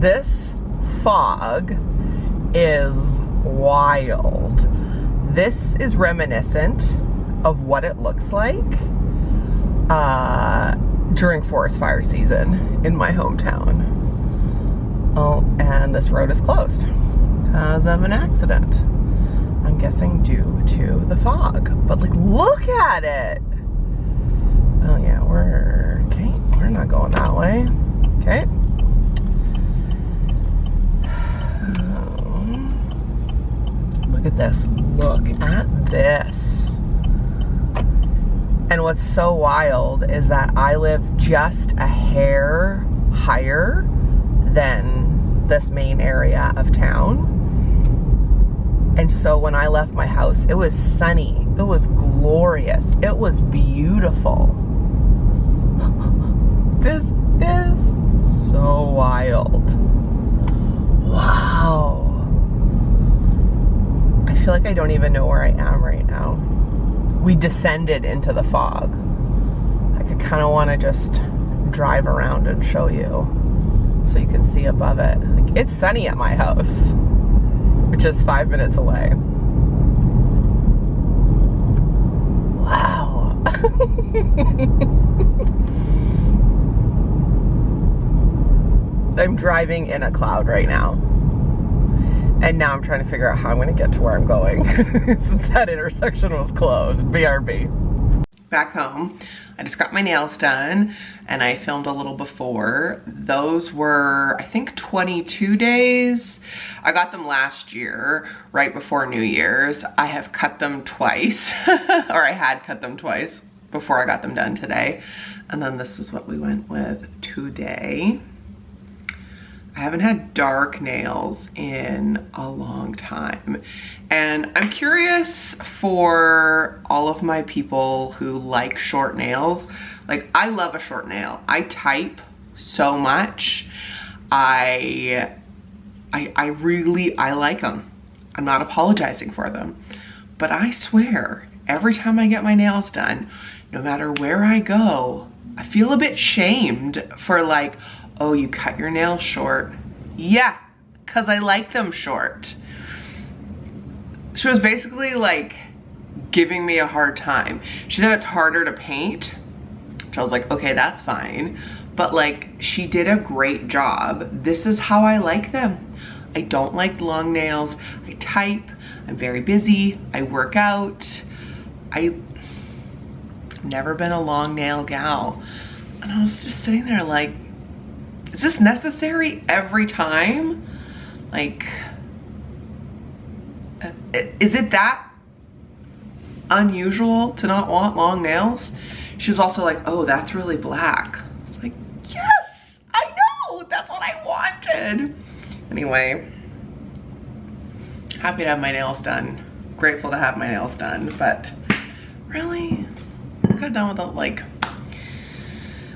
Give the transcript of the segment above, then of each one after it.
This fog is wild. This is reminiscent of what it looks like during forest fire season in my hometown. Oh, and this road is closed because of an accident. I'm guessing due to the fog. But like, look at it. Oh yeah, we're not going that way. Okay. Look at this. Look at this. And what's so wild is that I live just a hair higher than this main area of town. And so when I left my house, it was sunny. It was glorious. It was beautiful. This is so wild. Wow. I feel like I don't even know where I am right now. We descended into the fog. Like, I kind of want to just drive around and show you so you can see above it. Like, it's sunny at my house, which is 5 minutes away. Wow. I'm driving in a cloud right now. And now I'm trying to figure out how I'm going to get to where I'm going since that intersection was closed. BRB. Back home, I just got my nails done and I filmed a little before. Those were, I think, 22 days. I got them last year, right before New Year's. I have cut them twice, or I had cut them twice before I got them done today. And then this is what we went with today. I haven't had dark nails in a long time. And I'm curious for all of my people who like short nails. Like, I love a short nail. I type so much. I like them. I'm not apologizing for them. But I swear, every time I get my nails done, no matter where I go, I feel a bit shamed for like, oh, you cut your nails short. Yeah, because I like them short. She was basically like giving me a hard time. She said it's harder to paint, which I was like, okay, that's fine. But like, she did a great job. This is how I like them. I don't like long nails. I type, I'm very busy, I work out. I've never been a long nail gal. And I was just sitting there like, is this necessary every time? Like, is it that unusual to not want long nails? She was also like, oh, that's really black. I was like, yes, I know, that's what I wanted. Anyway, happy to have my nails done. Grateful to have my nails done, but really, I could have done without, like,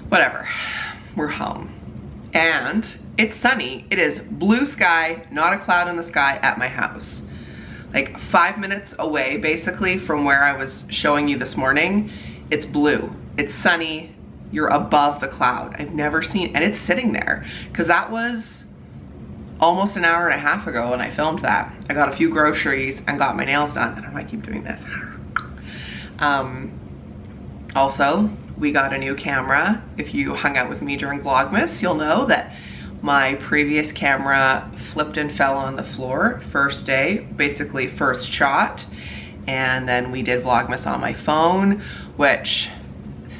whatever. We're home. And it's sunny. It is blue sky, not a cloud in the sky at my house. Like 5 minutes away, basically, from where I was showing you this morning, it's blue. It's sunny. You're above the cloud. I've never seen, and it's sitting there, because that was almost an hour and a half ago when I filmed that. I got a few groceries and got my nails done, and I might keep doing this. Also, we got a new camera. If you hung out with me during Vlogmas, you'll know that my previous camera flipped and fell on the floor first day, basically first shot. And then we did Vlogmas on my phone, which,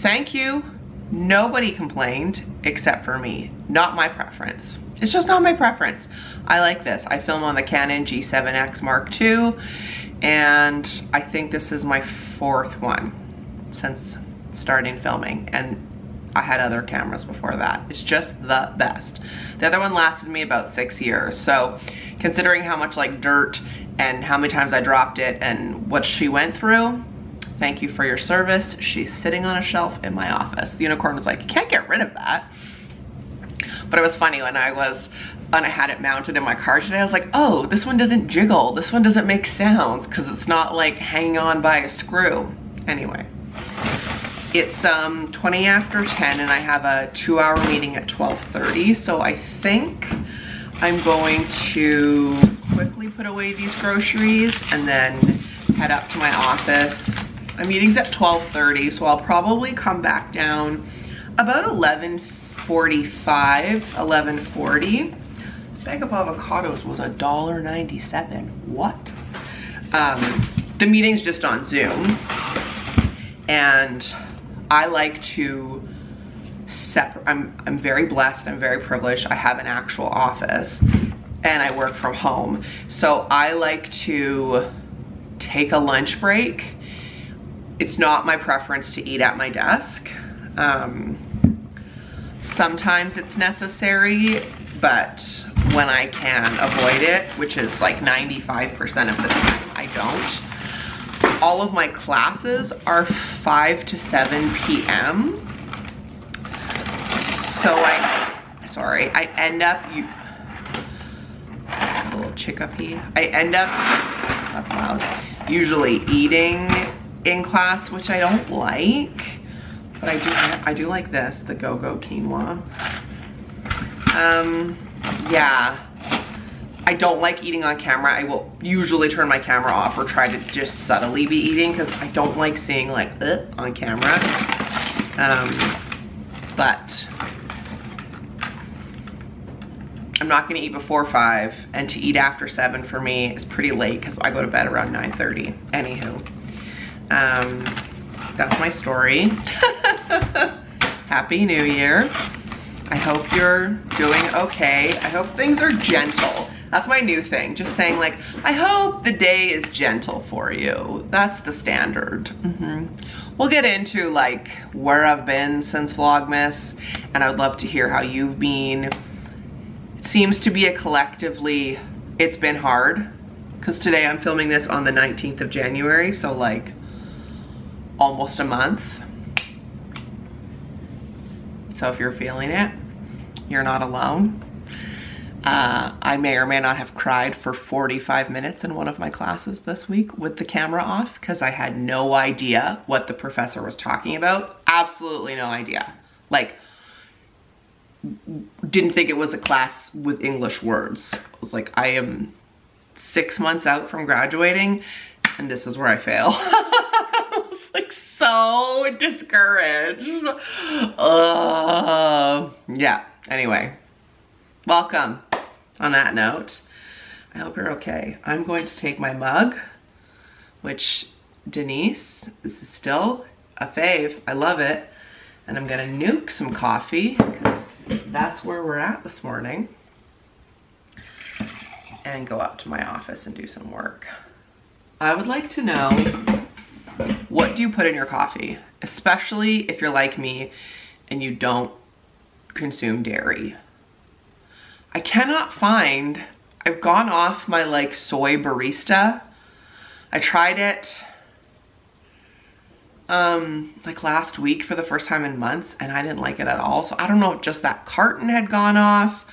thank you, nobody complained except for me. Not my preference. It's just not my preference. I like this. I film on the Canon G7X Mark II, and I think this is my 4th one since starting filming, and I had other cameras before that. It's just the best. The other one lasted me about 6 years, so considering how much like dirt and how many times I dropped it and what she went through, thank you for your service. She's sitting on a shelf in my office. The unicorn was like, you can't get rid of that. But it was funny when I had it mounted in my car today, I was like, oh, this one doesn't jiggle, this one doesn't make sounds because it's not like hanging on by a screw. Anyway. It's 20 after 10 and I have a 2-hour meeting at 12:30, so I think I'm going to quickly put away these groceries and then head up to my office. My meeting's at 12:30, so I'll probably come back down about 11:45, 11:40. This bag of avocados was $1.97. What? The meeting's just on Zoom, and I like to separate. I'm very blessed, I'm very privileged. I have an actual office and I work from home. So I like to take a lunch break. It's not my preference to eat at my desk. Sometimes it's necessary, but when I can avoid it, which is like 95% of the time, I don't. All of my classes are 5 to 7 p.m. So I end up, a little chickapee. I end up, that's loud, usually eating in class, which I don't like, but I do like this, the go-go quinoa. Yeah, I don't like eating on camera. I will usually turn my camera off or try to just subtly be eating because I don't like seeing like on camera. But I'm not gonna eat before 5, and to eat after 7 for me is pretty late because I go to bed around 9:30. Anywho, that's my story. Happy New Year. I hope you're doing okay. I hope things are gentle. That's my new thing. Just saying like, I hope the day is gentle for you. That's the standard. We'll get into like where I've been since Vlogmas, and I would love to hear how you've been. It seems to be a collectively, it's been hard, because today I'm filming this on the 19th of January, so like almost a month. So if you're feeling it, you're not alone. I may or may not have cried for 45 minutes in one of my classes this week with the camera off because I had no idea what the professor was talking about. Absolutely no idea. Like, didn't think it was a class with English words. I was like, I am 6 months out from graduating and this is where I fail. I was like so discouraged. Yeah, anyway, welcome. On that note, I hope you're okay. I'm going to take my mug, which Denise, this is still a fave. I love it. And I'm gonna nuke some coffee because that's where we're at this morning. And go up to my office and do some work. I would like to know, what do you put in your coffee? Especially if you're like me and you don't consume dairy. I cannot find, I've gone off my like soy barista. I tried it like last week for the first time in months and I didn't like it at all. So I don't know if just that carton had gone off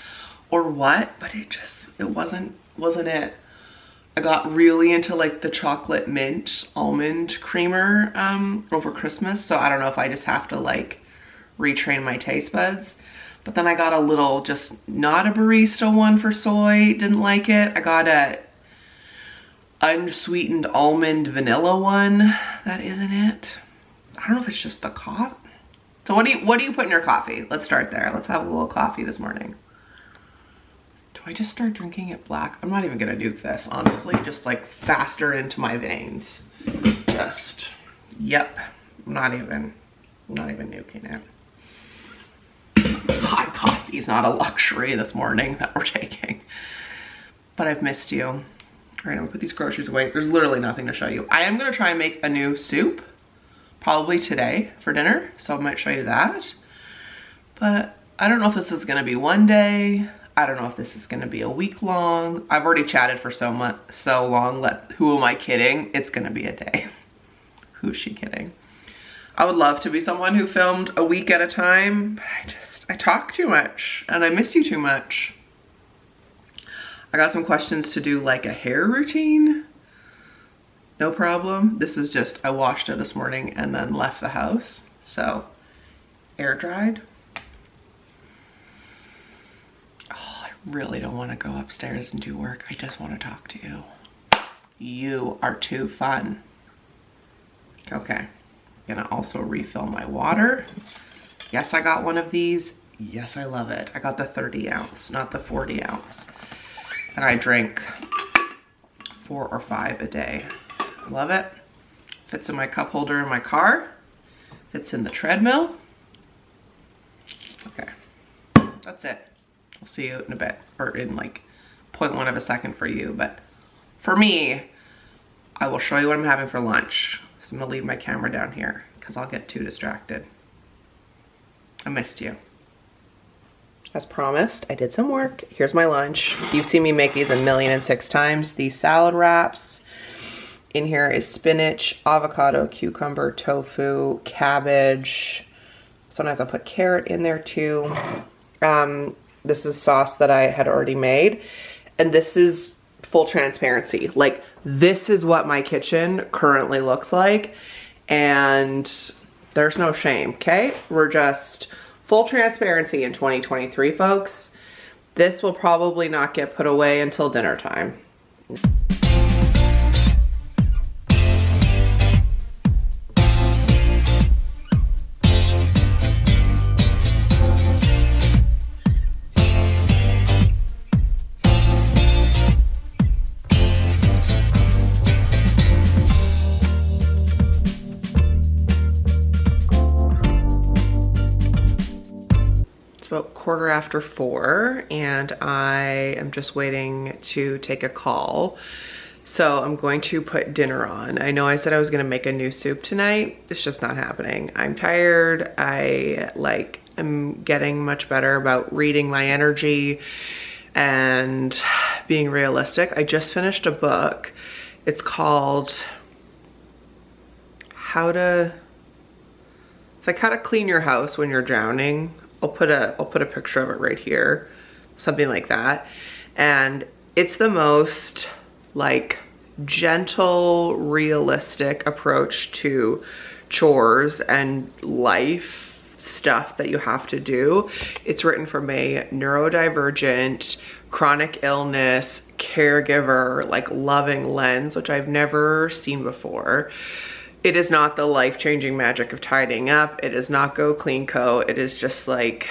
or what, but it wasn't it. I got really into like the chocolate mint almond creamer over Christmas. So I don't know if I just have to like retrain my taste buds. But then I got a little, just not a barista one for soy, didn't like it. I got a unsweetened almond vanilla one. That isn't it. I don't know if it's just the coffee. So what do you put in your coffee? Let's start there. Let's have a little coffee this morning. Do I just start drinking it black? I'm not even gonna nuke this, honestly. Just like faster into my veins. Just, yep. I'm not even nuking it. Hot coffee is not a luxury this morning that we're taking. But I've missed you. All right, I'm gonna put these groceries away. There's literally nothing to show you. I am gonna try and make a new soup, probably today for dinner. So I might show you that. But I don't know if this is gonna be one day. I don't know if this is gonna be a week long. I've already chatted for so long. Who am I kidding? It's gonna be a day. Who's she kidding? I would love to be someone who filmed a week at a time, but I talk too much and I miss you too much. I got some questions to do, like a hair routine. No problem. This is just, I washed it this morning and then left the house. So air dried. Oh, I really don't want to go upstairs and do work. I just want to talk to you. You are too fun. Okay, I'm gonna also refill my water. Yes, I got one of these. Yes, I love it. I got the 30 ounce, not the 40 ounce. And I drink 4 or 5 a day. Love it. Fits in my cup holder in my car. Fits in the treadmill. Okay, that's it. I'll see you in a bit, or in like 0.1 of a second for you. But for me, I will show you what I'm having for lunch. So I'm gonna leave my camera down here because I'll get too distracted. I missed you. As promised, I did some work. Here's my lunch. You've seen me make these 1,000,006 times. These salad wraps. In here is spinach, avocado, cucumber, tofu, cabbage. Sometimes I'll put carrot in there too. This is sauce that I had already made. And this is full transparency. Like, this is what my kitchen currently looks like. And there's no shame, okay? We're just full transparency in 2023, folks. This will probably not get put away until dinner time. About 4:15 and I am just waiting to take a call. So I'm going to put dinner on. I know I said I was gonna make a new soup tonight. It's just not happening. I'm tired. I'm getting much better about reading my energy and being realistic. I just finished a book. It's called How to Clean Your House When You're Drowning. I'll put a picture of it right here, something like that. And it's the most like gentle, realistic approach to chores and life stuff that you have to do. It's written from a neurodivergent, chronic illness, caregiver, like loving lens, which I've never seen before. It is not the life-changing magic of tidying up. It is not Go Clean Co. It is just like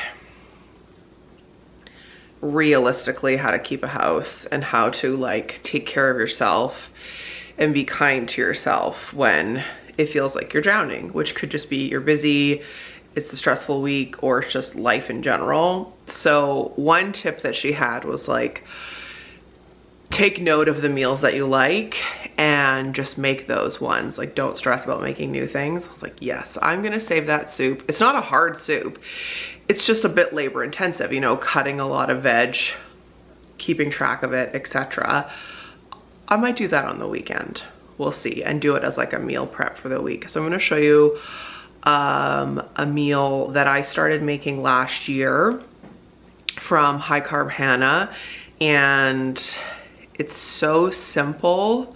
realistically how to keep a house and how to like take care of yourself and be kind to yourself when it feels like you're drowning, which could just be you're busy, it's a stressful week, or it's just life in general. So one tip that she had was like, take note of the meals that you like and just make those ones. Like, don't stress about making new things. I was like, yes, I'm gonna save that soup. It's not a hard soup. It's just a bit labor intensive, you know, cutting a lot of veg, keeping track of it, etc. I might do that on the weekend. We'll see, and do it as like a meal prep for the week. So I'm gonna show you a meal that I started making last year from High Carb Hannah, and it's so simple,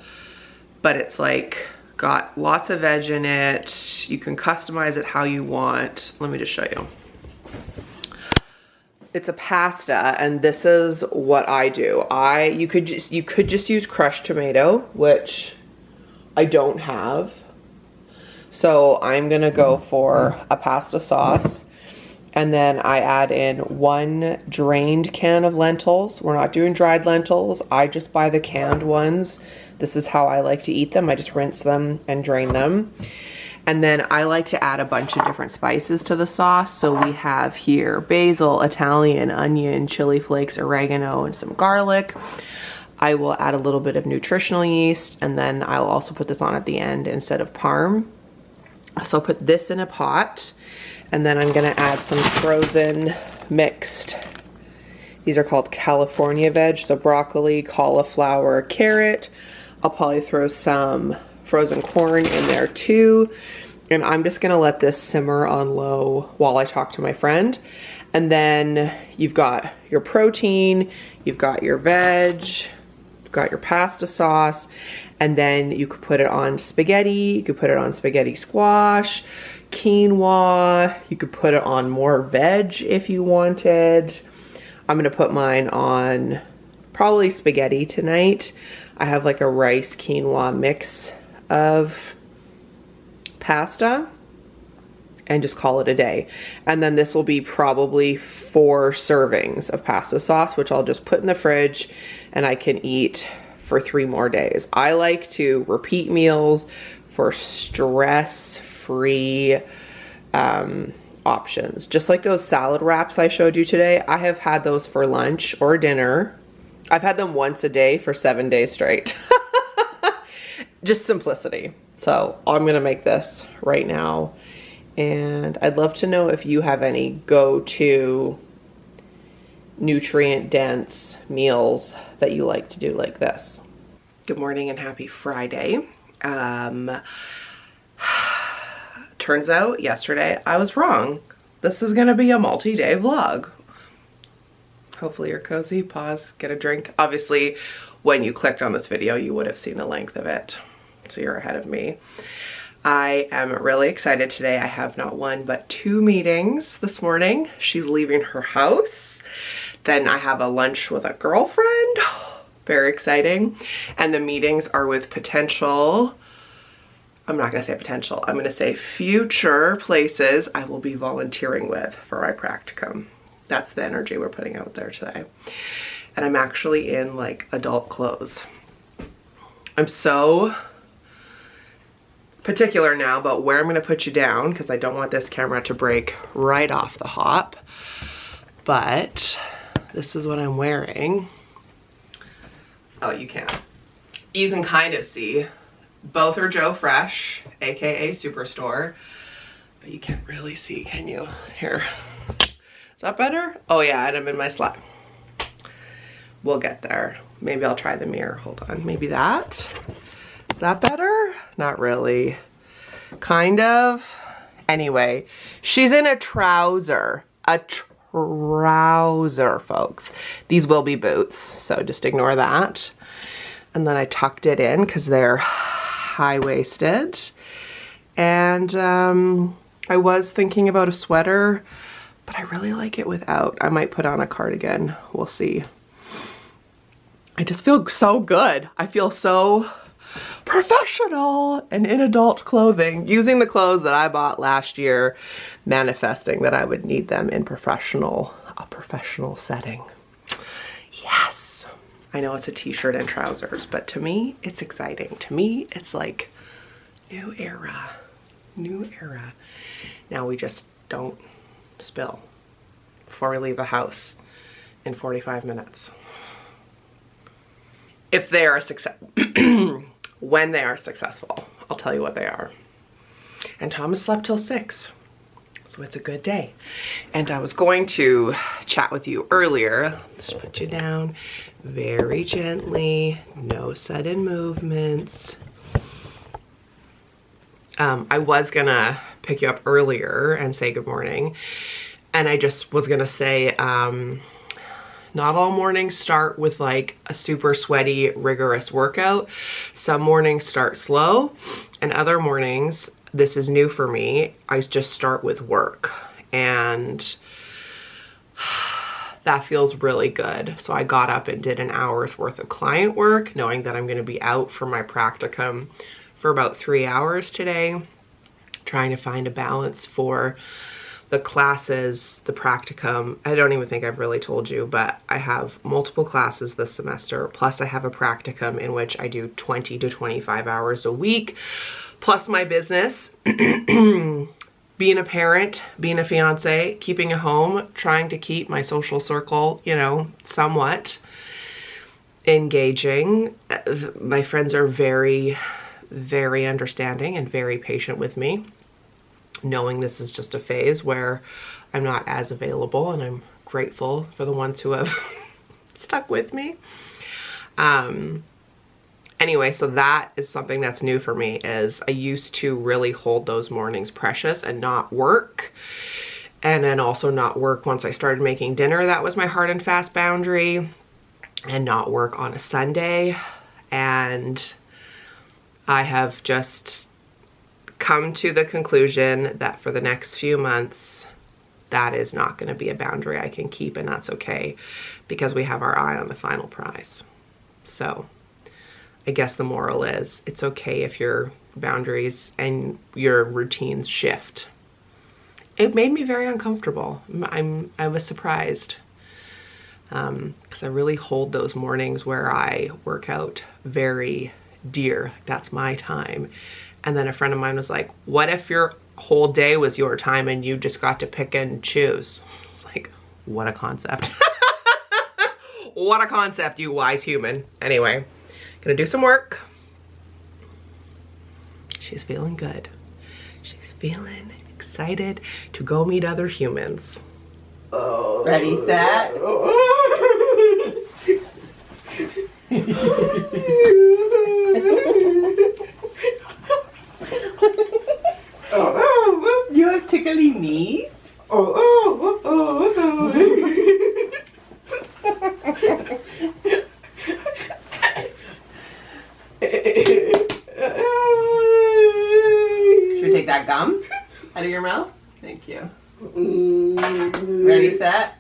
but it's like got lots of veg in it. You can customize it how you want. Let me just show you. It's a pasta, and this is what I do. You could just use crushed tomato, which I don't have. So I'm gonna go for a pasta sauce. And then I add in 1 drained can of lentils. We're not doing dried lentils. I just buy the canned ones. This is how I like to eat them. I just rinse them and drain them. And then I like to add a bunch of different spices to the sauce. So we have here basil, Italian, onion, chili flakes, oregano, and some garlic. I will add a little bit of nutritional yeast, and then I'll also put this on at the end instead of parm. So I'll put this in a pot. And then I'm gonna add some frozen mixed. These are called California veg, so broccoli, cauliflower, carrot. I'll probably throw some frozen corn in there too. And I'm just gonna let this simmer on low while I talk to my friend. And then you've got your protein, you've got your veg, you've got your pasta sauce, and then you could put it on spaghetti, you could put it on spaghetti squash, quinoa, you could put it on more veg if you wanted. I'm gonna put mine on probably spaghetti tonight. I have like a rice quinoa mix of pasta and just call it a day. And then this will be probably 4 servings of pasta sauce, which I'll just put in the fridge and I can eat for 3 more days. I like to repeat meals for stress-free options. Just like those salad wraps I showed you today, I have had those for lunch or dinner. I've had them once a day for 7 days straight. Just simplicity. So I'm gonna make this right now. And I'd love to know if you have any go-to nutrient-dense meals that you like to do like this. Good morning and happy Friday. Turns out yesterday I was wrong. This is gonna be a multi-day vlog. Hopefully you're cozy. Pause, get a drink. Obviously, when you clicked on this video, you would have seen the length of it. So you're ahead of me. I am really excited today. I have not 1, but 2 meetings this morning. She's leaving her house. Then I have a lunch with a girlfriend. Very exciting. And the meetings are with potential, I'm not gonna say potential, I'm gonna say future places I will be volunteering with for my practicum. That's the energy we're putting out there today. And I'm actually in like adult clothes. I'm so particular now about where I'm gonna put you down because I don't want this camera to break right off the hop. But this is what I'm wearing. Oh, you can't. You can kind of see. Both are Joe Fresh, AKA Superstore. But you can't really see, can you? Here. Is that better? Oh yeah, and I'm in my slide. We'll get there. Maybe I'll try the mirror. Hold on. Maybe that. Is that better? Not really. Kind of. Anyway, she's in a trouser. A trouser, folks. These will be boots, so just ignore that. And then I tucked it in because they're high-waisted. And I was thinking about a sweater, but I really like it without. I might put on a cardigan. We'll see. I just feel so good. I feel so professional and in adult clothing, using the clothes that I bought last year, manifesting that I would need them in a professional setting. Yes. I know it's a t-shirt and trousers, but to me, it's exciting. To me, it's like new era, new era. Now we just don't spill before we leave the house in 45 minutes. If they are when they are successful, I'll tell you what they are. And Thomas slept till 6, so it's a good day. And I was going to chat with you earlier. Just put you down very gently, no sudden movements. I was gonna pick you up earlier and say good morning. And I just was gonna say, not all mornings start with like a super sweaty, rigorous workout. Some mornings start slow, and other mornings, this is new for me, I just start with work. And that feels really good. So I got up and did an hour's worth of client work, knowing that I'm gonna be out for my practicum for about 3 hours today, trying to find a balance for the classes, the practicum. I don't even think I've really told you, but I have multiple classes this semester, plus I have a practicum in which I do 20 to 25 hours a week, plus my business, being a parent, being a fiance, keeping a home, trying to keep my social circle, you know, somewhat engaging. My friends are very, very understanding and very patient with me, knowing this is just a phase where I'm not as available, and I'm grateful for the ones who have stuck with me. Anyway, so that is something that's new for me, is I used to really hold those mornings precious and not work, and then also not work once I started making dinner. That was my hard and fast boundary, and not work on a Sunday. And I have just come to the conclusion that for the next few months, that is not going to be a boundary I can keep, and that's okay because we have our eye on the final prize. So I guess the moral is it's okay if your boundaries and your routines shift. It made me very uncomfortable. I was surprised because I really hold those mornings where I work out very dear. That's my time. And then a friend of mine was like, what if your whole day was your time and you just got to pick and choose? It's like, what a concept. What a concept, you wise human. Anyway, gonna do some work. She's feeling good. She's feeling excited to go meet other humans. Oh. Ready, set. You have tickly knees? Should we take that gum out of your mouth? Thank you. Ready, set?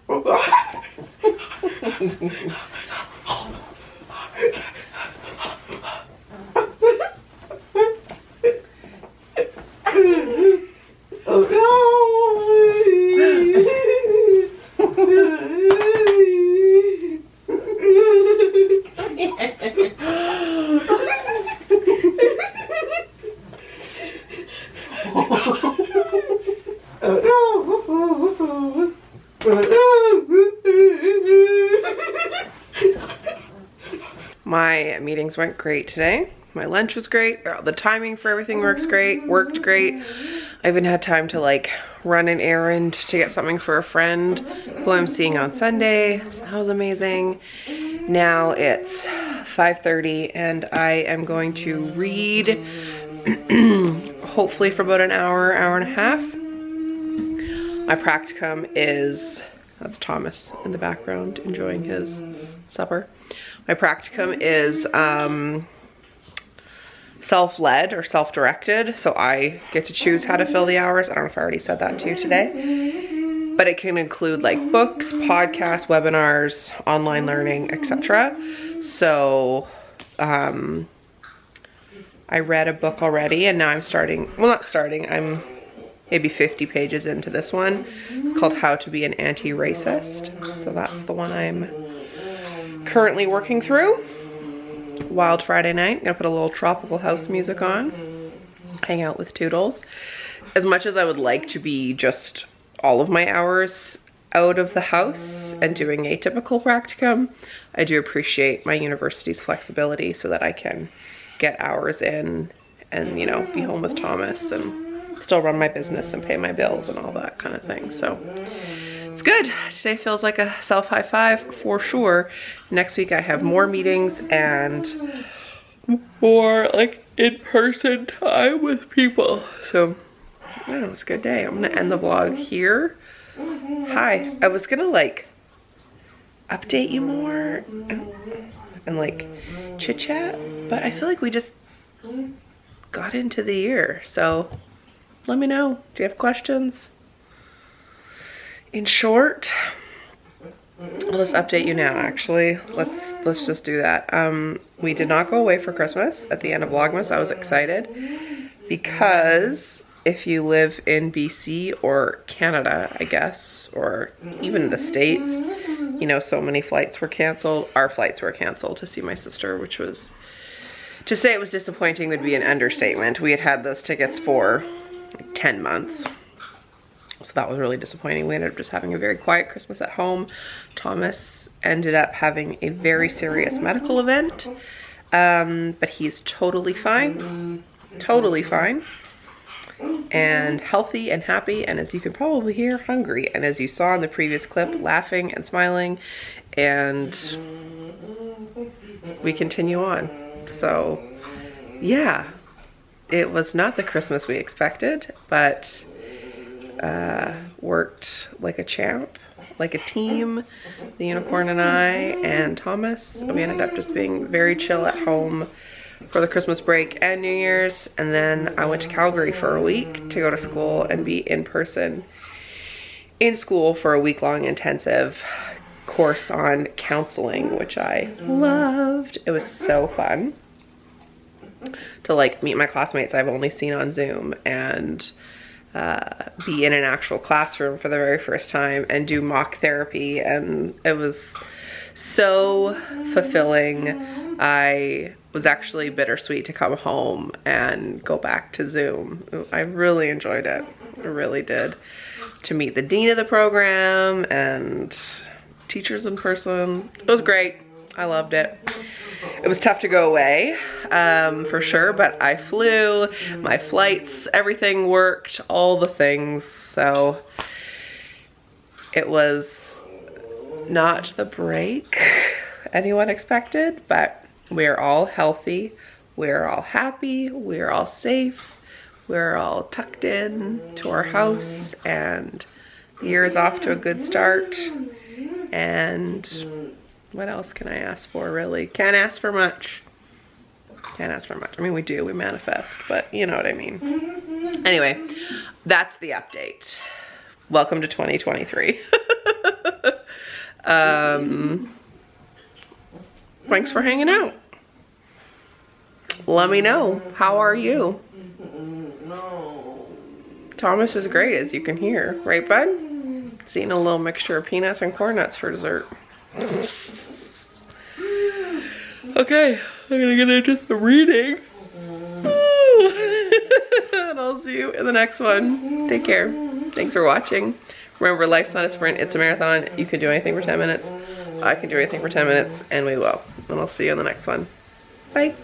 My meetings went great today. My lunch was great. The timing for everything worked great. I even had time to like run an errand to get something for a friend who I'm seeing on Sunday. So that was amazing. Now it's 5:30 and I am going to read hopefully for about an hour, hour and a half. My practicum is, that's Thomas in the background enjoying his supper. My practicum is self-led or self-directed, so I get to choose how to fill the hours. I don't know if I already said that to you today, but it can include like books, podcasts, webinars, online learning, etc. So I read a book already and now I'm starting, well not starting, I'm maybe 50 pages into this one. It's called How to Be an Anti-Racist. So that's the one I'm currently working through. Wild Friday night, gonna put a little tropical house music on, hang out with Toodles. As much as I would like to be just all of my hours out of the house and doing a typical practicum, I do appreciate my university's flexibility so that I can get hours in and, you know, be home with Thomas and still run my business and pay my bills and all that kind of thing. So it's good. Today feels like a self high five for sure. Next week I have more meetings and more like in-person time with people. So I don't know, it's a good day. I'm gonna end the vlog here. Hi, I was gonna like update you more and like chit chat, but I feel like we just got into the year. So let me know, do you have questions? In short, I'll just update you now actually. Let's just do that. We did not go away for Christmas at the end of Vlogmas. I was excited because if you live in BC or Canada, I guess, or even the States, you know, so many flights were canceled. Our flights were canceled to see my sister, which was, to say it was disappointing would be an understatement. We had had those tickets for like 10 months. So that was really disappointing. We ended up just having a very quiet Christmas at home. Thomas ended up having a very serious medical event, but he's totally fine, and healthy and happy, and as you can probably hear, hungry. And as you saw in the previous clip, laughing and smiling, and we continue on. So yeah, it was not the Christmas we expected, but worked like a champ, like a team, the unicorn and I and Thomas. We ended up just being very chill at home for the Christmas break and New Year's, and then I went to Calgary for a week to go to school and be in person in school for a week-long intensive course on counseling, which I loved. It was so fun to like meet my classmates I've only seen on Zoom and be in an actual classroom for the very first time and do mock therapy, and it was so fulfilling. I was actually bittersweet to come home and go back to Zoom. I really enjoyed it. I really did. To meet the dean of the program and teachers in person. It was great. I loved it. It was tough to go away, for sure, but I flew, my flights, everything worked, all the things. So it was not the break anyone expected, but we're all healthy, we're all happy, we're all safe, we're all tucked in to our house, and the year is off to a good start. And what else can I ask for, really? Can't ask for much. Can't ask for much. I mean, we do, we manifest, but you know what I mean. Anyway, that's the update. Welcome to 2023. Thanks for hanging out. Let me know, how are you? Thomas is great, as you can hear, right, bud? He's eating a little mixture of peanuts and corn nuts for dessert. Okay, I'm gonna get into the reading. And I'll see you in the next one. Take care. Thanks for watching. Remember, life's not a sprint, it's a marathon. You can do anything for 10 minutes. I can do anything for 10 minutes, and we will. And I'll see you in the next one. Bye.